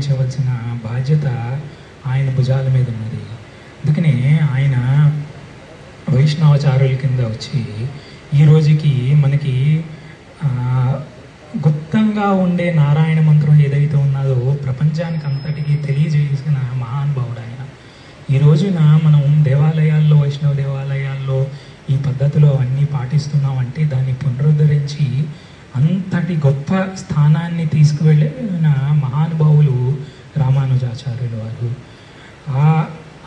పరిపాలించవలసిన బాధ్యత ఆయన భుజాల మీద ఉన్నది. అందుకనే ఆయన వైష్ణవాచార్యుల కింద వచ్చి ఈ రోజుకి మనకి గుప్తంగా ఉండే నారాయణ మంత్రం ఏదైతే ఉన్నదో ప్రపంచానికి అంతటికీ తెలియజేసిన మహానుభావుడు ఆయన. ఈ రోజున మనం దేవాలయాల్లో, వైష్ణవ దేవాలయాల్లో ఈ పద్ధతిలో అన్నీ పాటిస్తున్నామంటే దాన్ని పునరుద్ధరించి అంతటి గొప్ప స్థానాన్ని తీసుకువెళ్ళిన మహానుభావులు రామానుజాచార్యులు వారు.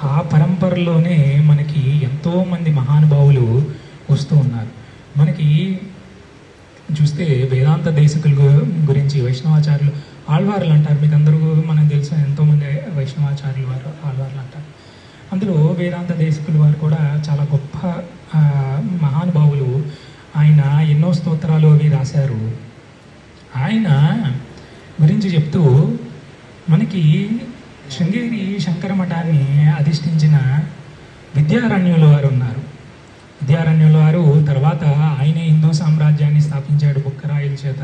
ఆ పరంపరలోనే మనకి ఎంతోమంది మహానుభావులు వస్తూ ఉన్నారు. మనకి చూస్తే వేదాంత దేశికుల గురించి వైష్ణవాచార్యులు ఆళ్వార్లు అంటారు. మీకు అందరూ మనకు తెలుసు, ఎంతోమంది వైష్ణవాచార్యులు వారు ఆళ్వార్లు అంటారు. అందులో వేదాంత దేశికుల వారు కూడా చాలా గొప్ప మహానుభావులు. ఆయన ఎన్నో స్తోత్రాలు అవి రాశారు. ఆయన గురించి చెప్తూ మనకి శృంగేరి శంకర మఠాన్ని అధిష్ఠించిన విద్యారణ్యుల వారు ఉన్నారు. విద్యారణ్యుల వారు తర్వాత ఆయనే హిందూ సామ్రాజ్యాన్ని స్థాపించాడు. బుక్కరాయల చేత,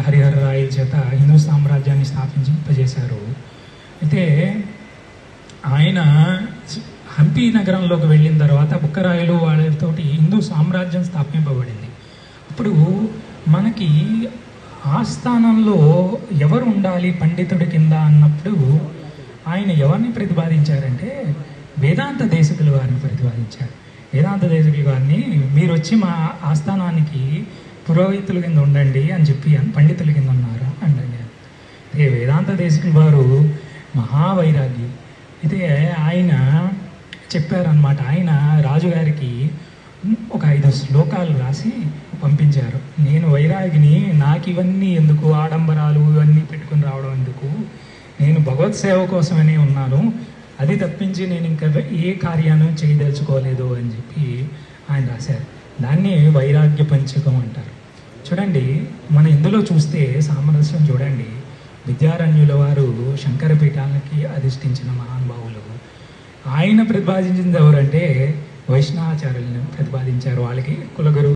హరిహర రాయల చేత హిందూ సామ్రాజ్యాన్ని స్థాపింపజేశారు. అయితే ఆయన హంపి నగరంలోకి వెళ్ళిన తర్వాత బుక్కరాయలు వాళ్ళతోటి హిందూ సామ్రాజ్యం స్థాపింపబడింది. అప్పుడు మనకి ఆస్థానంలో ఎవరు ఉండాలి పండితుడి కింద అన్నప్పుడు ఆయన ఎవరిని ప్రతిపాదించారంటే వేదాంత దేశికుల వారిని ప్రతిపాదించారు. వేదాంత దేశికుల వారిని మీరు వచ్చి మా ఆస్థానానికి పురోహితుల కింద ఉండండి అని చెప్పి పండితుల కింద ఉన్నారు అండి. అయితే వేదాంత దేశికుల వారు మహావైరాగి. అయితే ఆయన చెప్పారనమాట. ఆయన రాజుగారికి ఒక 5 శ్లోకాలు రాసి పంపించారు. నేను వైరాగిని, నాకు ఇవన్నీ ఎందుకు, ఆడంబరాలు ఇవన్నీ పెట్టుకుని రావడం ఎందుకు, నేను భగవత్ సేవ కోసమనే ఉన్నాను, అది తప్పించి నేను ఇంకా ఏ కార్యాన్ని చేయదలుచుకోలేదు అని చెప్పి ఆయన రాశారు. దాన్ని వైరాగ్య పంచకం అంటారు. చూడండి, మన ఇందులో చూస్తే సామరస్యం చూడండి. విద్యారణ్యుల వారు శంకర పీఠాలకి అధిష్ఠించిన మహానుభావులు. ఆయన ప్రతిపాదించింది ఎవరంటే వైష్ణవాచార్యులను ప్రతిపాదించారు. వాళ్ళకి కులగురు